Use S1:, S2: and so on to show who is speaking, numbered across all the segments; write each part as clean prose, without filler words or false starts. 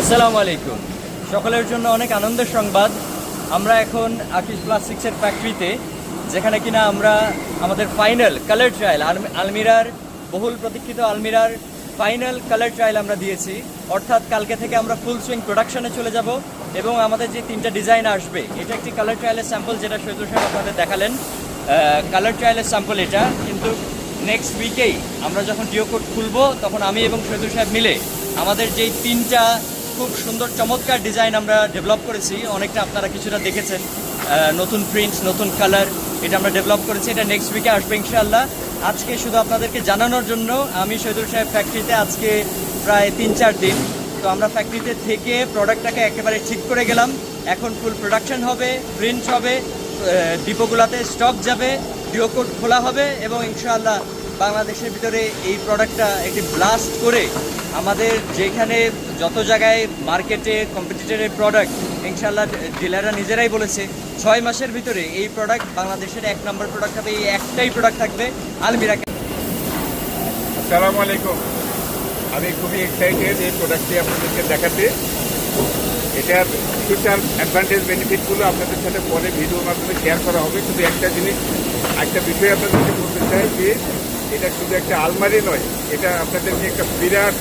S1: আসসালামু আলাইকুম। সকলের জন্য অনেক আনন্দের সংবাদ। আমরা এখন আকিস প্লাস্টিক্সের ফ্যাক্টরিতে, যেখানে কিনা আমরা আমাদের ফাইনাল কালার ট্রায়াল আলমিরার বহুল প্রতীক্ষিত আলমিরার ফাইনাল কালার ট্রায়াল আমরা দিয়েছি। অর্থাৎ কালকে থেকে আমরা ফুল সুইং প্রোডাকশনে চলে যাব এবং আমাদের যে 3টা ডিজাইন আসবে, এটা একটি কালার ট্রায়ালের স্যাম্পল, যেটা শহীদুল সাহেব আপনাদের দেখালেন। কালার ট্রায়ালের স্যাম্পল এটা, কিন্তু নেক্সট উইকেই আমরা যখন ডিও কোড খুলবো, তখন আমি এবং শহীদুল সাহেব মিলে আমাদের যেই 3টা খুব সুন্দর চমৎকার ডিজাইন আমরা ডেভেলপ করেছি, অনেকটা আপনারা কিছুটা দেখেছেন, নতুন প্রিন্টস, নতুন কালার, এটা আমরা ডেভেলপ করেছি। এটা নেক্সট উইকে আসবে ইনশাআল্লাহ। আজকে শুধু আপনাদেরকে জানানোর জন্য আমি শহীদুল সাহেব ফ্যাক্টরিতে আজকে প্রায় 3-4 দিন, তো আমরা ফ্যাক্টরিতে থেকে প্রোডাক্টটাকে একেবারে ঠিক করে গেলাম। এখন ফুল প্রোডাকশন হবে, প্রিন্ট হবে, ডিপোগুলোতে স্টক যাবে, ডিও কোড খোলা হবে এবং ইনশাআল্লাহ বাংলাদেশের ভিতরে এই প্রোডাক্টটা একটি ব্লাস্ট করে আমাদের যেখানে যত জায়গায় মার্কেটে কম্পিটিটরের প্রোডাক্ট, ইনশাআল্লাহ ডিলাররা নিজেরাই বলেছে 6 মাসের ভিতরে এই প্রোডাক্ট বাংলাদেশের 1 নম্বর প্রোডাক্ট হবে। এই একটাই প্রোডাক্ট থাকবে, আলমিরা।
S2: আসসালামু আলাইকুম। আমি খুবই এক্সাইটেড এই প্রোডাক্টটি আপনাদেরকে দেখাতে। এটার ফিউচার অ্যাডভান্টেজ বেনিফিটগুলো আপনাদের সাথে পরে ভিডিওর মাধ্যমে শেয়ার করা হবে। শুধু একটা বিষয় আপনাদেরকে বলতে চাই যে এটা শুধু একটা আলমারি নয়, এটা আপনাদেরকে একটা বিরাট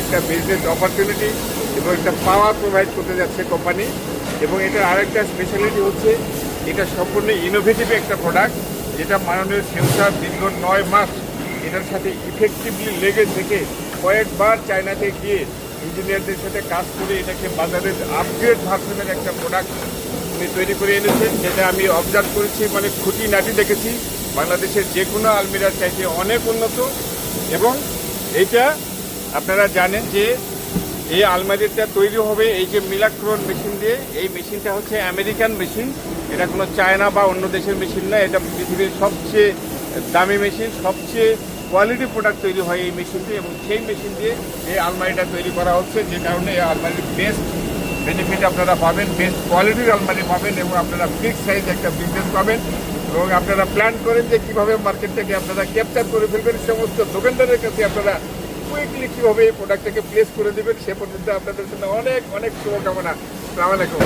S2: একটা বিজনেস অপরচুনিটি এবং একটা পাওয়ার প্রোভাইড করতে যাচ্ছে কোম্পানি। এবং এটার আরেকটা স্পেশালিটি হচ্ছে এটা সম্পূর্ণ ইনোভেটিভ একটা প্রোডাক্ট, যেটা মাননীয় সেন্সার দীর্ঘ 9 মাস এটার সাথে ইফেক্টিভলি লেগে থেকে কয়েকবার চায়নাতে গিয়ে ইঞ্জিনিয়ারদের সাথে কাজ করে এটাকে বাজারের আপগ্রেড ভার্সনের একটা প্রোডাক্ট উনি তৈরি করে এনেছেন, যেটা আমি অবজার্ভ করেছি, মানে খুঁটিনাটি দেখেছি বাংলাদেশের যে কোনো আলমিরার চাইতে অনেক উন্নত। এবং এইটা আপনারা জানেন যে এই আলমারিটা তৈরি হবে এই যে মিলাক্রন মেশিন দিয়ে। এই মেশিনটা হচ্ছে আমেরিকান মেশিন, এটা কোনো চায়না বা অন্য দেশের মেশিন না। এটা পৃথিবীর সবচেয়ে দামি মেশিন, সবচেয়ে কোয়ালিটি প্রোডাক্ট তৈরি হয় এই মেশিন দিয়ে, এবং সেই মেশিন দিয়ে এই আলমারিটা তৈরি করা হচ্ছে। যে কারণে এই আলমারির বেস্ট বেনিফিট আপনারা পাবেন, বেস্ট কোয়ালিটির আলমারি পাবেন এবং আপনারা ফিক্স সাইজ একটা বিজনেস পাবেন। এবং আপনারা প্ল্যান করেন যে কীভাবে মার্কেটটাকে আপনারা ক্যাপচার করে ফেলবেন, সমস্ত দোকানদারের কাছে আপনারা কুইকলি কীভাবে এই প্রোডাক্টটাকে প্লেস করে দেবেন। সে পর্যন্ত আপনাদের জন্য অনেক অনেক শুভকামনা। আসসালামু আলাইকুম।